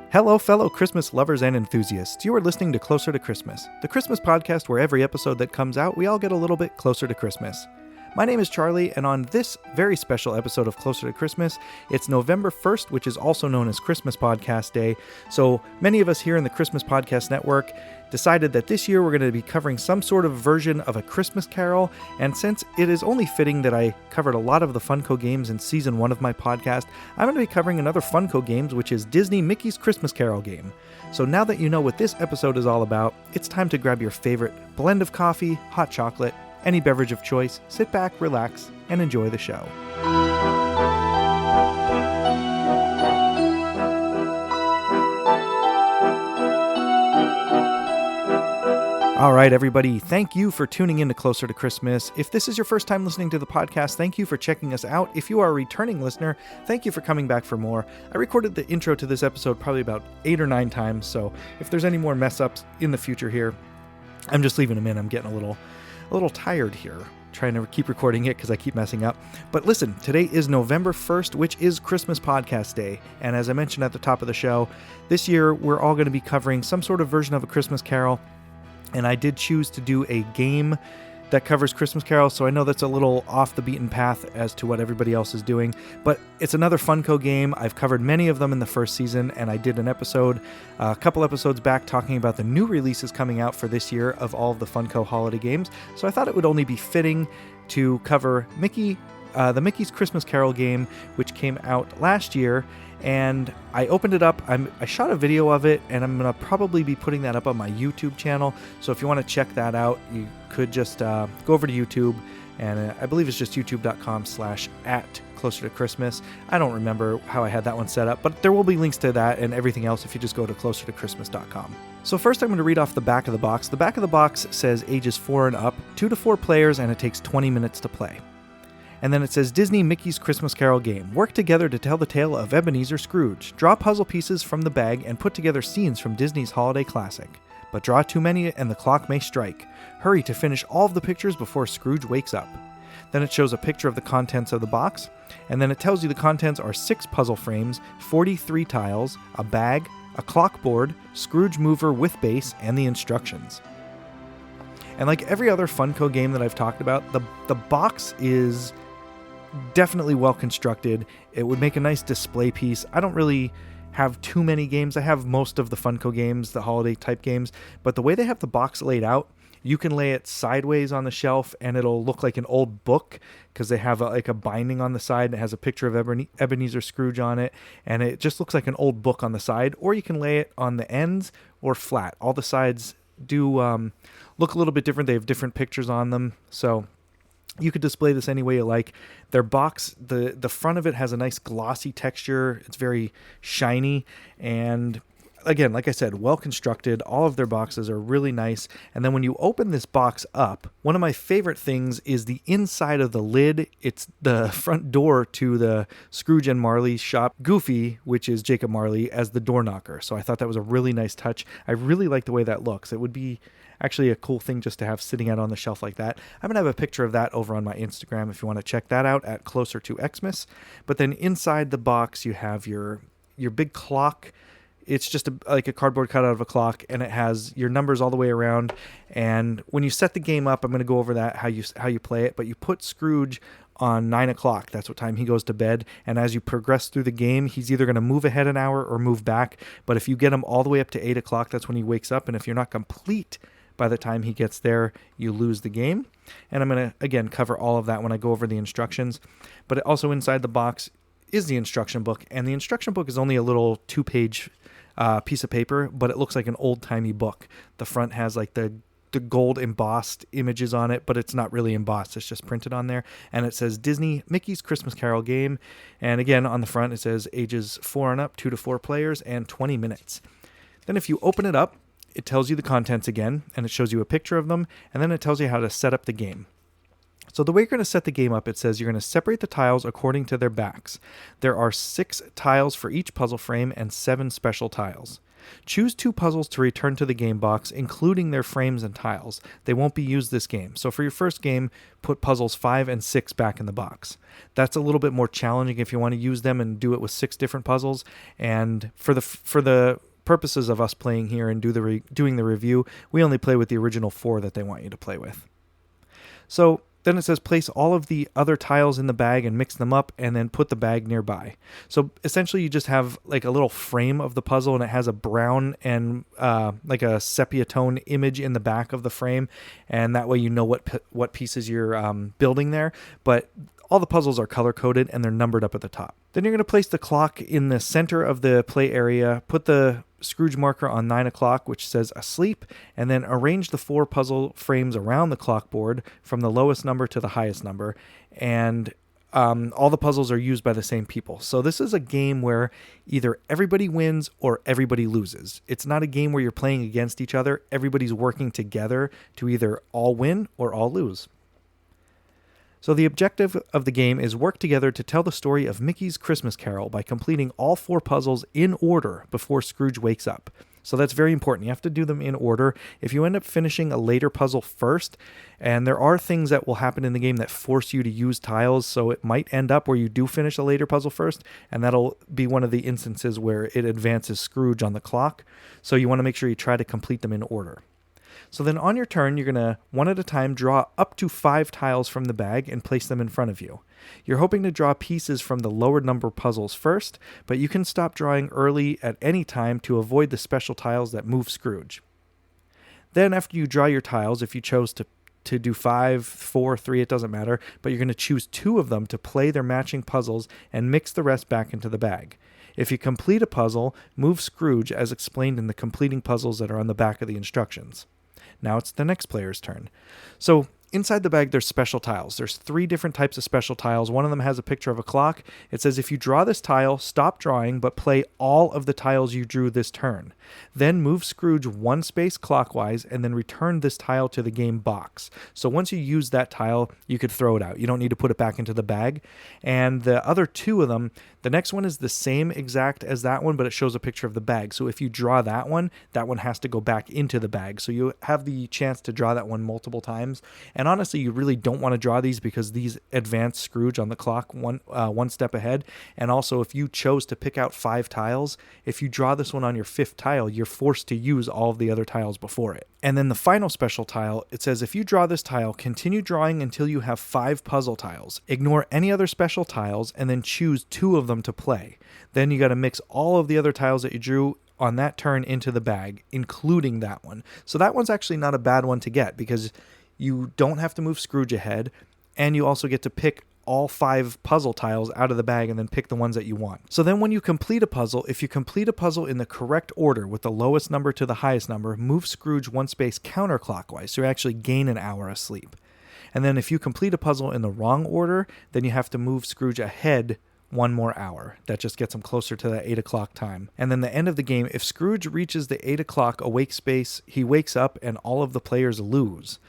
Hello, fellow Christmas lovers and enthusiasts. You are listening to Closer to Christmas, the Christmas podcast where every episode that comes out, we all get a little bit closer to Christmas. My name is Charlie, and on this very special episode of Closer to Christmas, it's November 1st, which is also known as Christmas Podcast Day. So many of us here in the Christmas Podcast Network decided that this year we're going to be covering some sort of version of A Christmas Carol, and since it is only fitting that I covered a lot of the Funko games in Season 1 of my podcast, I'm going to be covering another Funko games, which is Disney Mickey's Christmas Carol game. So now that you know what this episode is all about, it's time to grab your favorite blend of coffee, hot chocolate, any beverage of choice, sit back, relax, and enjoy the show. All right, everybody, thank you for tuning in to Closer to Christmas. If this is your first time listening to the podcast, thank you for checking us out. If you are a returning listener, thank you for coming back for more. I recorded the intro to this episode probably about 8 or 9 times, so if there's any more mess ups in the future here, I'm just leaving them in. I'm getting a little tired here, trying to keep recording it because I keep messing up. But listen, today is November 1st, which is Christmas Podcast Day. And as I mentioned at the top of the show, this year we're all going to be covering some sort of version of A Christmas Carol. And I did choose to do a game that covers Christmas Carol, so I know that's a little off the beaten path as to what everybody else is doing, but it's another Funko game. I've covered many of them in the first season, and I did an episode a couple episodes back talking about the new releases coming out for this year of all of the Funko holiday games, so I thought it would only be fitting to cover the Mickey's Christmas Carol game, which came out last year. And I opened it up, I shot a video of it, and I'm going to probably be putting that up on my YouTube channel. So if you want to check that out, you could just go over to YouTube, and I believe it's just youtube.com/@closer-to-Christmas. I don't remember how I had that one set up, but there will be links to that and everything else if you just go to closer-to-christmas.com. So first I'm going to read off the back of the box. The back of the box says ages 4 and up, 2 to 4 players, and it takes 20 minutes to play. And then it says, Disney Mickey's Christmas Carol game. Work together to tell the tale of Ebenezer Scrooge. Draw puzzle pieces from the bag and put together scenes from Disney's holiday classic. But draw too many and the clock may strike. Hurry to finish all of the pictures before Scrooge wakes up. Then it shows a picture of the contents of the box. And then it tells you the contents are 6 puzzle frames, 43 tiles, a bag, a clock board, Scrooge mover with base, and the instructions. And like every other Funko game that I've talked about, the box is definitely well constructed. It would make a nice display piece. I don't really have too many games. I have most of the Funko games, the holiday type games, but the way they have the box laid out, you can lay it sideways on the shelf and it'll look like an old book because they have a binding on the side and it has a picture of Ebenezer Scrooge on it, and it just looks like an old book on the side. Or you can lay it on the ends or flat. All the sides do look a little bit different. They have different pictures on them, so you could display this any way you like. Their box, the front of it has a nice glossy texture. It's very shiny, and again, like I said, well constructed. All of their boxes are really nice. And then when you open this box up, one of my favorite things is the inside of the lid. It's the front door to the Scrooge and Marley shop. Goofy, which is Jacob Marley, as the door knocker. So I thought that was a really nice touch. I really like the way that looks. It would be actually a cool thing just to have sitting out on the shelf like that. I'm going to have a picture of that over on my Instagram if you want to check that out at Closer to Xmas. But then inside the box, you have your big clock. It's just like a cardboard cutout of a clock, and it has your numbers all the way around. And when you set the game up, I'm going to go over that, how you play it. But you put Scrooge on 9 o'clock. That's what time he goes to bed. And as you progress through the game, he's either going to move ahead an hour or move back. But if you get him all the way up to 8 o'clock, that's when he wakes up. And if you're not complete by the time he gets there, you lose the game. And I'm going to, again, cover all of that when I go over the instructions. But also inside the box is the instruction book. And the instruction book is only a little 2-page piece of paper, but it looks like an old-timey book. The front has like the gold embossed images on it, but it's not really embossed. It's just printed on there. And it says Disney Mickey's Christmas Carol game. And again, on the front, it says ages 4 and up, 2 to 4 players, and 20 minutes. Then if you open it up, it tells you the contents again, and it shows you a picture of them, and then it tells you how to set up the game. So the way you're going to set the game up, it says you're going to separate the tiles according to their backs. There are 6 tiles for each puzzle frame and 7 special tiles. Choose 2 puzzles to return to the game box, including their frames and tiles. They won't be used this game. So for your first game, put puzzles 5 and 6 back in the box. That's a little bit more challenging if you want to use them and do it with 6 different puzzles. And for the purposes of us playing here and doing the review, we only play with the original 4 that they want you to play with. So then it says place all of the other tiles in the bag and mix them up, and then put the bag nearby. So essentially you just have like a little frame of the puzzle, and it has a brown and like a sepia tone image in the back of the frame, and that way you know what pieces you're building there. But all the puzzles are color-coded and they're numbered up at the top. Then you're going to place the clock in the center of the play area, put the Scrooge marker on 9 o'clock, which says asleep, and then arrange the 4 puzzle frames around the clock board from the lowest number to the highest number. And all the puzzles are used by the same people. So this is a game where either everybody wins or everybody loses. It's not a game where you're playing against each other. Everybody's working together to either all win or all lose. So the objective of the game is work together to tell the story of Mickey's Christmas Carol by completing all 4 puzzles in order before Scrooge wakes up. So that's very important. You have to do them in order. If you end up finishing a later puzzle first, and there are things that will happen in the game that force you to use tiles, so it might end up where you do finish a later puzzle first, and that'll be one of the instances where it advances Scrooge on the clock. So you want to make sure you try to complete them in order. So then on your turn, you're going to, one at a time, draw up to 5 tiles from the bag and place them in front of you. You're hoping to draw pieces from the lower number puzzles first, but you can stop drawing early at any time to avoid the special tiles that move Scrooge. Then after you draw your tiles, if you chose to do 5, 4, 3, it doesn't matter, but you're going to choose 2 of them to play their matching puzzles and mix the rest back into the bag. If you complete a puzzle, move Scrooge as explained in the completing puzzles that are on the back of the instructions. Now it's the next player's turn. So inside the bag, there's special tiles. There's 3 different types of special tiles. One of them has a picture of a clock. It says if you draw this tile, stop drawing, but play all of the tiles you drew this turn. Then move Scrooge 1 space clockwise and then return this tile to the game box. So once you use that tile, you could throw it out. You don't need to put it back into the bag. And the other 2 of them, the next one is the same exact as that one, but it shows a picture of the bag. So if you draw that one has to go back into the bag. So you have the chance to draw that one multiple times. And honestly, you really don't want to draw these because these advance Scrooge on the clock one step ahead. And also, if you chose to pick out 5 tiles, if you draw this one on your 5th tile, you're forced to use all of the other tiles before it. And then the final special tile, it says if you draw this tile, continue drawing until you have 5 puzzle tiles. Ignore any other special tiles and then choose 2 of them to play. Then you got to mix all of the other tiles that you drew on that turn into the bag, including that one. So that one's actually not a bad one to get because you don't have to move Scrooge ahead, and you also get to pick all 5 puzzle tiles out of the bag and then pick the ones that you want. So then when you complete a puzzle, if you complete a puzzle in the correct order with the lowest number to the highest number, move Scrooge 1 space counterclockwise, so you actually gain an hour of sleep. And then if you complete a puzzle in the wrong order, then you have to move Scrooge ahead 1 more hour. That just gets him closer to that 8 o'clock time. And then the end of the game, if Scrooge reaches the 8 o'clock awake space, he wakes up and all of the players lose.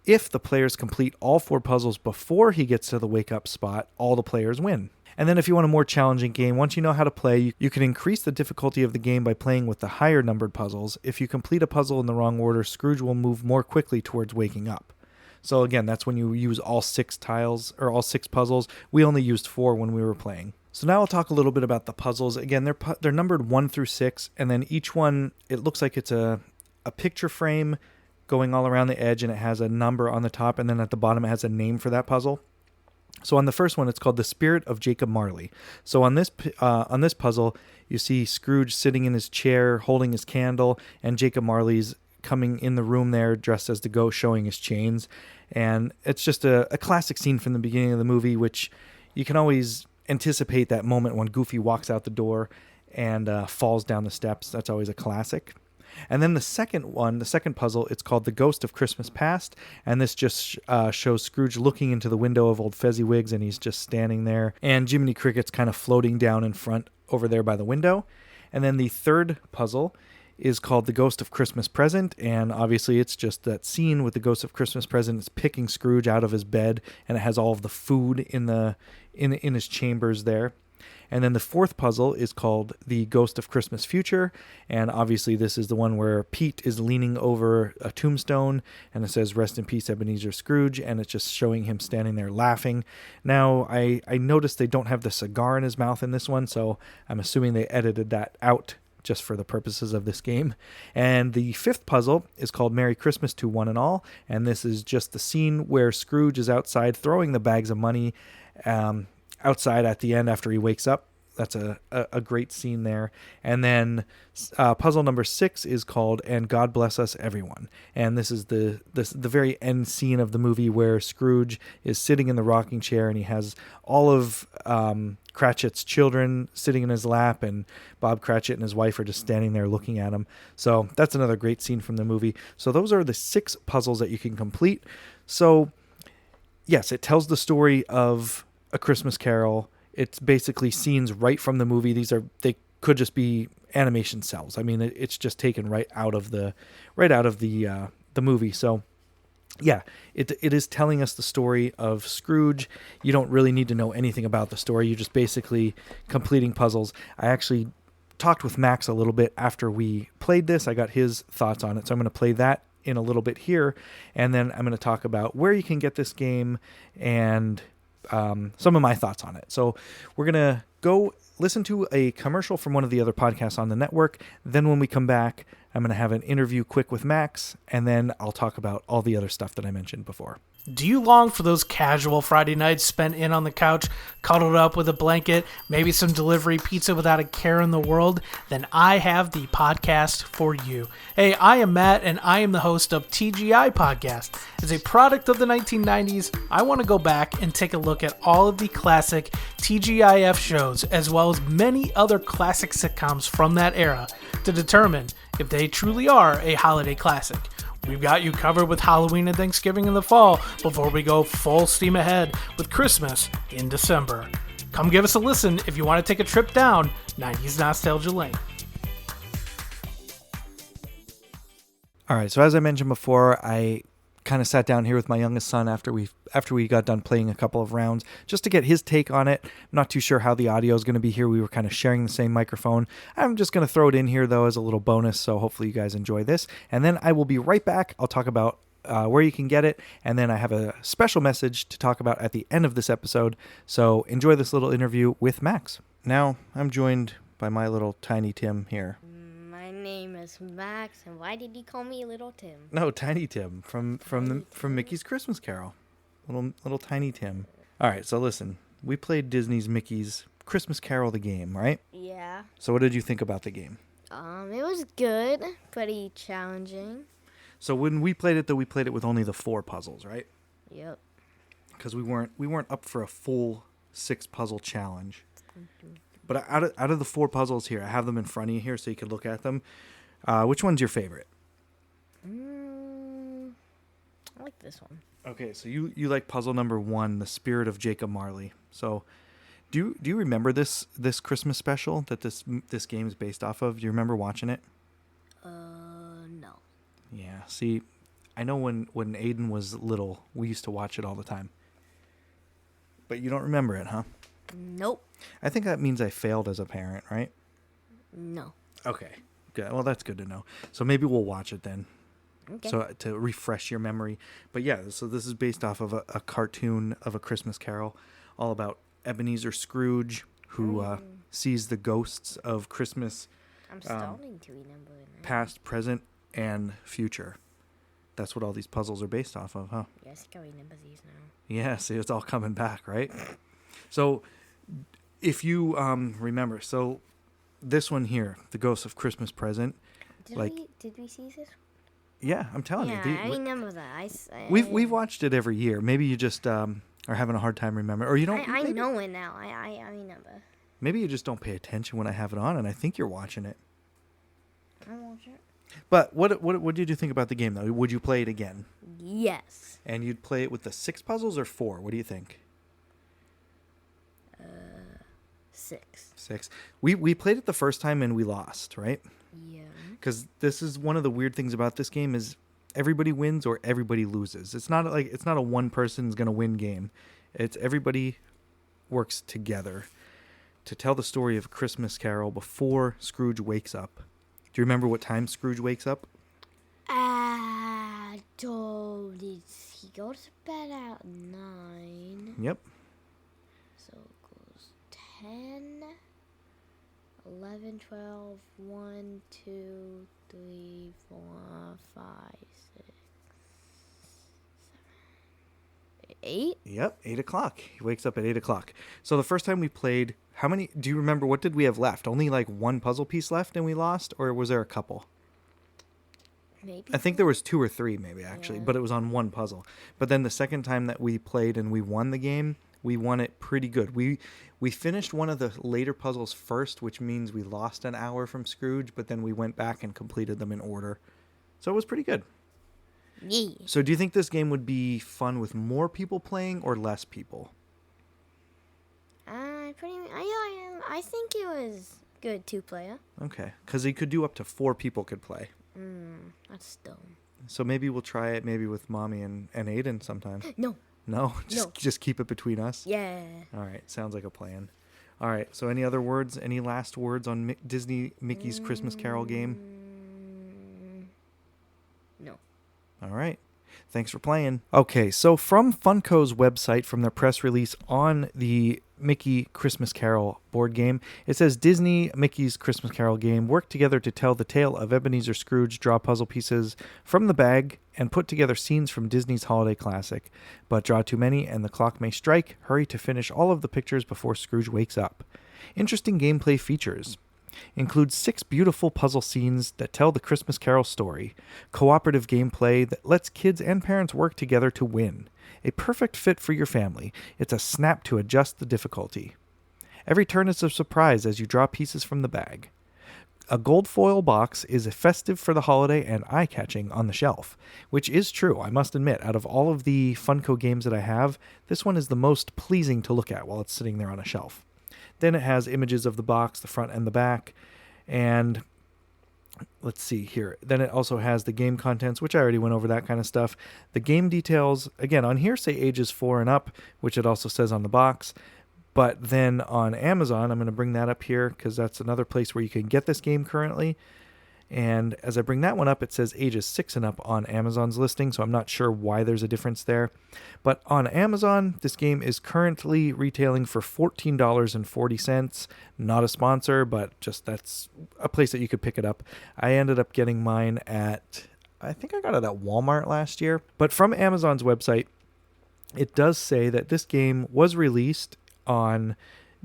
If the players complete all 4 puzzles before he gets to the wake up spot, all the players win. And then if you want a more challenging game, once you know how to play, you can increase the difficulty of the game by playing with the higher numbered puzzles. If you complete a puzzle in the wrong order, Scrooge will move more quickly towards waking up. So again, that's when you use all 6 tiles or all 6 puzzles. We only used 4 when we were playing. So now I'll talk a little bit about the puzzles. Again, they're numbered 1 through 6, and then each one, it looks like it's a picture frame going all around the edge, and it has a number on the top, and then at the bottom it has a name for that puzzle. So on the first one, it's called The Spirit of Jacob Marley. So on this puzzle, you see Scrooge sitting in his chair, holding his candle, and Jacob Marley's coming in the room there dressed as the ghost, showing his chains. And it's just a classic scene from the beginning of the movie, which you can always anticipate that moment when Goofy walks out the door and falls down the steps. That's always a classic. And then the second puzzle, it's called The Ghost of Christmas Past, and this just shows Scrooge looking into the window of old Fezziwigs, and he's just standing there, and Jiminy Cricket's kind of floating down in front over there by the window. And then the third puzzle is called The Ghost of Christmas Present, and obviously it's just that scene with the Ghost of Christmas Present. It's picking Scrooge out of his bed, and it has all of the food in his chambers there. And then the fourth puzzle is called The Ghost of Christmas Future. And obviously this is the one where Pete is leaning over a tombstone and it says, "Rest in peace, Ebenezer Scrooge." And it's just showing him standing there laughing. Now, I noticed they don't have the cigar in his mouth in this one, so I'm assuming they edited that out just for the purposes of this game. And the fifth puzzle is called Merry Christmas to One and All. And this is just the scene where Scrooge is outside throwing the bags of money outside at the end after he wakes up. That's a great scene there. And then puzzle number 6 is called And God Bless Us Everyone. And this is the very end scene of the movie where Scrooge is sitting in the rocking chair and he has all of Cratchit's children sitting in his lap, and Bob Cratchit and his wife are just standing there looking at him. So that's another great scene from the movie. So those are the 6 puzzles that you can complete. So yes, it tells the story of A Christmas Carol. It's basically scenes right from the movie. They could just be animation cells. I mean, it's just taken right out of the movie. So yeah, it is telling us the story of Scrooge. You don't really need to know anything about the story. You're just basically completing puzzles. I actually talked with Max a little bit after we played this. I got his thoughts on it. So I'm going to play that in a little bit here. And then I'm going to talk about where you can get this game and some of my thoughts on it. So we're going to go listen to a commercial from one of the other podcasts on the network. Then when we come back, I'm going to have an interview quick with Max, and then I'll talk about all the other stuff that I mentioned before. Do you long for those casual Friday nights spent in on the couch, cuddled up with a blanket, maybe some delivery pizza without a care in the world? Then I have the podcast for you. Hey, I am Matt, and I am the host of TGI Podcast. As a product of the 1990s, I want to go back and take a look at all of the classic TGIF shows, as well as many other classic sitcoms from that era, to determine if they truly are a holiday classic. We've got you covered with Halloween and Thanksgiving in the fall before we go full steam ahead with Christmas in December. Come give us a listen if you want to take a trip down 90s Nostalgia Lane. All right, so as I mentioned before, I kind of sat down here with my youngest son after we got done playing a couple of rounds just to get his take on it. I'm not too sure how the audio is going to be here. We were kind of sharing the same microphone. I'm just going to throw it in here, though, as a little bonus, so hopefully you guys enjoy this. And then I will be right back. I'll talk about where you can get it, and then I have a special message to talk about at the end of this episode. So enjoy this little interview with Max. Now I'm joined by my little Tiny Tim here. My name is Max, and why did you call me Little Tim? No, Tiny Tim from Mickey's Christmas Carol. Little Tiny Tim. All right, so listen, we played Disney's Mickey's Christmas Carol, the game, right? Yeah. So what did you think about the game? It was good, pretty challenging. So when we played it, though, we played it with only the 4 puzzles, right? Yep. Because we weren't up for a full 6 puzzle challenge. But out of the 4 puzzles here, I have them in front of you here so you can look at them. Which one's your favorite? I like this one. Okay, so you like puzzle number 1, The Spirit of Jacob Marley. So do you remember this Christmas special that this game is based off of? Do you remember watching it? No. Yeah, see, I know when Aiden was little, we used to watch it all the time. But you don't remember it, huh? Nope. I think that means I failed as a parent, right? No. Okay, good. Well, that's good to know. So maybe we'll watch it then. Okay. So to refresh your memory. But yeah, so this is based off of a cartoon of A Christmas Carol, all about Ebenezer Scrooge, who sees the ghosts of Christmas I'm starting to remember it now. past, present, and future. That's what all these puzzles are based off of, huh? Yes, I can remember these now. Yeah, see, it's all coming back, right? So if you remember, so this one here, The Ghost of Christmas Present. Did we see this? Yeah, I'm telling Yeah, you. I remember that. We've watched it every year. Maybe you just are having a hard time remembering, or you don't. I know it now. I remember. Maybe you just don't pay attention when I have it on, and I think you're watching it. I watch it. But what did you think about the game, though? Would you play it again? Yes. And you'd play it with the 6 puzzles or 4? What do you think? 6. 6. We played it the first time and we lost, right? Yeah. Because this is one of the weird things about this game is everybody wins or everybody loses. It's not a one person's gonna win game. It's everybody works together to tell the story of Christmas Carol before Scrooge wakes up. Do you remember what time Scrooge wakes up? He goes to bed at 9. Yep. So it goes 10, 11, 12, 1, 2, 3, 4, 5, 6, 7, 8. Yep, 8 o'clock. He wakes up at 8 o'clock. So the first time we played, do you remember, what did we have left? Only like one puzzle piece left and we lost? Or was there a couple? Maybe. I think there was 2 or 3 maybe, actually, Yeah. but it was on one puzzle. But then the second time that we played and we won the game, we won it pretty good. We finished one of the later puzzles first, which means we lost an hour from Scrooge, but then we went back and completed them in order. So it was pretty good. Yeah. So do you think this game would be fun with more people playing or less people? I think it was good 2-player. Okay, because you could do up to 4 people could play. That's dumb. So maybe we'll try it maybe with Mommy and Aiden sometime. No. No? No. Just keep it between us? Yeah. All right, sounds like a plan. All right, so any other words, any last words on Disney Mickey's Christmas Carol game? No. All right. Thanks for playing. Okay, so from Funko's website, from their press release on the Mickey Christmas Carol board game, it says Disney Mickey's Christmas Carol game work together to tell the tale of Ebenezer Scrooge, draw puzzle pieces from the bag, and put together scenes from Disney's holiday classic. But draw too many and the clock may strike. Hurry to finish all of the pictures before Scrooge wakes up. Interesting gameplay features includes 6 beautiful puzzle scenes that tell the Christmas Carol story, cooperative gameplay that lets kids and parents work together to win, a perfect fit for your family. It's a snap to adjust the difficulty. Every turn is a surprise as you draw pieces from the bag. A gold foil box is festive for the holiday and eye-catching on the shelf, which is true, I must admit. Out of all of the Funko games that I have, this one is the most pleasing to look at while it's sitting there on a shelf. Then it has images of the box, the front and the back, and let's see here. Then it also has the game contents, which I already went over that kind of stuff. The game details, again, on here say ages 4 and up, which it also says on the box. But then on Amazon, I'm going to bring that up here because that's another place where you can get this game currently. And as I bring that one up, it says ages 6 and up on Amazon's listing, so I'm not sure why there's a difference there. But on Amazon, this game is currently retailing for $14.40. Not a sponsor, but just that's a place that you could pick it up. I ended up getting mine I think I got it at Walmart last year. But from Amazon's website, it does say that this game was released on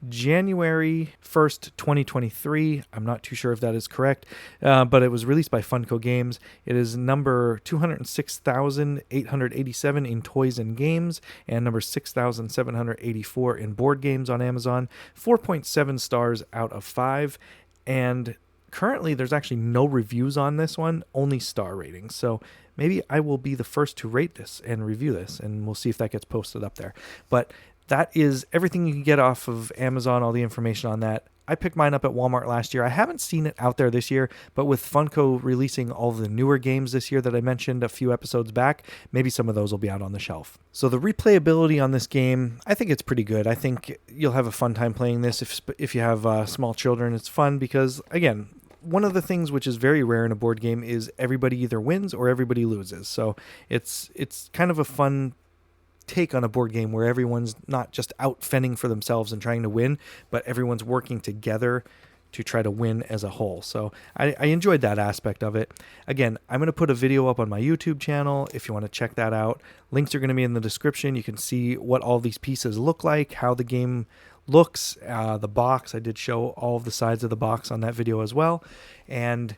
January 1st, 2023. I'm not too sure if that is correct, but it was released by Funko Games. It is number 206,887 in toys and games, and number 6,784 in board games on Amazon. 4.7 stars out of 5, and currently there's actually no reviews on this one, only star ratings. So maybe I will be the first to rate this and review this, and we'll see if that gets posted up there. But that is everything you can get off of Amazon, all the information on that. I picked mine up at Walmart last year. I haven't seen it out there this year, but with Funko releasing all the newer games this year that I mentioned a few episodes back, maybe some of those will be out on the shelf. So the replayability on this game, I think it's pretty good. I think you'll have a fun time playing this if you have small children. It's fun because, again, one of the things which is very rare in a board game is everybody either wins or everybody loses. So it's kind of a fun take on a board game where everyone's not just out fending for themselves and trying to win, but everyone's working together to try to win as a whole. So I enjoyed that aspect of it. Again, I'm going to put a video up on my YouTube channel if you want to check that out. Links are going to be in the description. You can see what all these pieces look like, how the game looks, the box. I did show all of the sides of the box on that video as well. And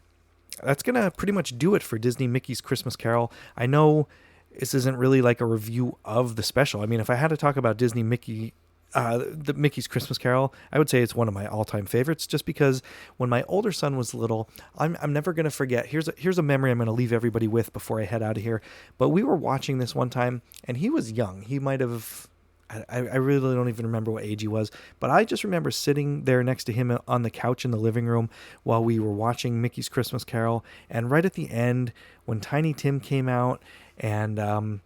that's going to pretty much do it for Disney Mickey's Christmas Carol. I know this isn't really like a review of the special. I mean, if I had to talk about Disney Mickey's Christmas Carol, I would say it's one of my all-time favorites, just because when my older son was little, I'm never going to forget. Here's a memory I'm going to leave everybody with before I head out of here. But we were watching this one time, and he was young. He might have, I really don't even remember what age he was, but I just remember sitting there next to him on the couch in the living room while we were watching Mickey's Christmas Carol. And right at the end, when Tiny Tim came out, and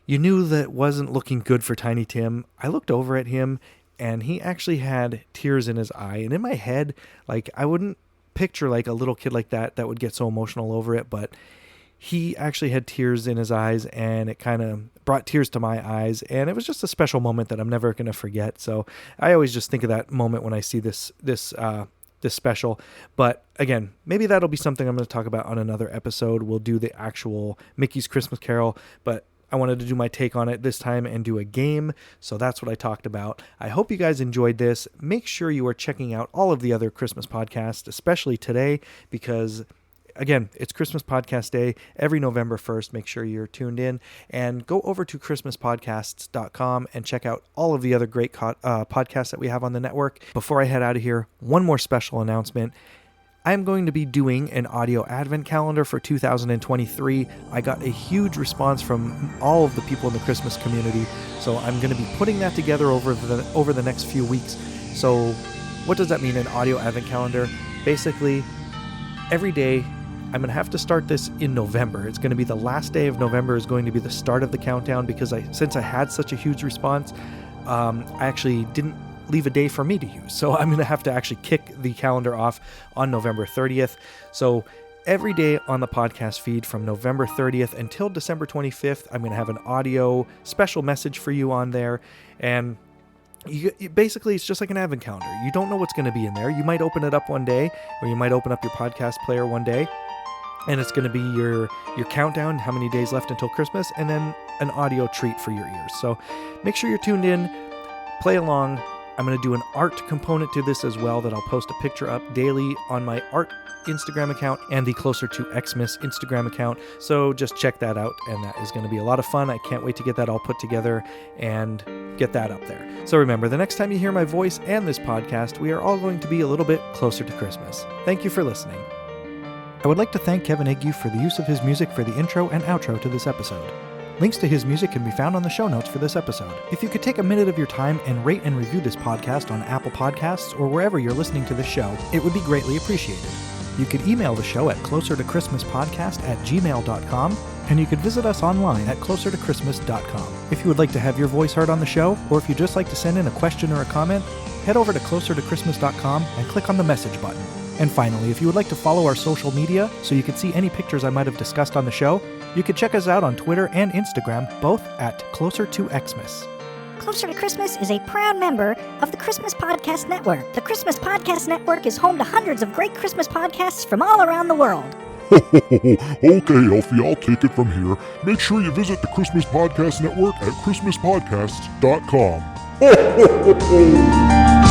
you knew that it wasn't looking good for Tiny Tim, I looked over at him, and he actually had tears in his eye. And in my head, like, I wouldn't picture like a little kid like that would get so emotional over it, but he actually had tears in his eyes, and it kind of brought tears to my eyes, and it was just a special moment that I'm never going to forget. So I always just think of that moment when I see this special. But again, maybe that'll be something I'm going to talk about on another episode. We'll do the actual Mickey's Christmas Carol, but I wanted to do my take on it this time and do a game, so that's what I talked about. I hope you guys enjoyed this. Make sure you are checking out all of the other Christmas podcasts, especially today, because again, it's Christmas Podcast Day every November 1st. Make sure you're tuned in, and go over to christmaspodcasts.com and check out all of the other great podcasts that we have on the network. Before I head out of here, one more special announcement. I'm going to be doing an audio advent calendar for 2023. I got a huge response from all of the people in the Christmas community, so I'm going to be putting that together over the next few weeks. So what does that mean, an audio advent calendar? Basically, every day, I'm going to have to start this in November. It's going to be the last day of November is going to be the start of the countdown, because since I had such a huge response, I actually didn't leave a day for me to use. So I'm going to have to actually kick the calendar off on November 30th. So every day on the podcast feed from November 30th until December 25th, I'm going to have an audio special message for you on there. And basically, it's just like an advent calendar. You don't know what's going to be in there. You might open it up one day, or you might open up your podcast player one day, and it's going to be your countdown, how many days left until Christmas, and then an audio treat for your ears. So make sure you're tuned in, play along. I'm going to do an art component to this as well that I'll post a picture up daily on my art Instagram account and the Closer to Xmas Instagram account. So just check that out, and that is going to be a lot of fun. I can't wait to get that all put together and get that up there. So remember, the next time you hear my voice and this podcast, we are all going to be a little bit closer to Christmas. Thank you for listening. I would like to thank Kevin Ague for the use of his music for the intro and outro to this episode. Links to his music can be found on the show notes for this episode. If you could take a minute of your time and rate and review this podcast on Apple Podcasts or wherever you're listening to this show, it would be greatly appreciated. You could email the show at closertochristmaspodcast@gmail.com, and you could visit us online at closertochristmas.com. If you would like to have your voice heard on the show, or if you'd just like to send in a question or a comment, head over to closertochristmas.com and click on the message button. And finally, if you would like to follow our social media so you can see any pictures I might have discussed on the show, you can check us out on Twitter and Instagram, both at Closer to Xmas. Closer to Christmas is a proud member of the Christmas Podcast Network. The Christmas Podcast Network is home to hundreds of great Christmas podcasts from all around the world. Okay, Elfie, I'll take it from here. Make sure you visit the Christmas Podcast Network at christmaspodcasts.com.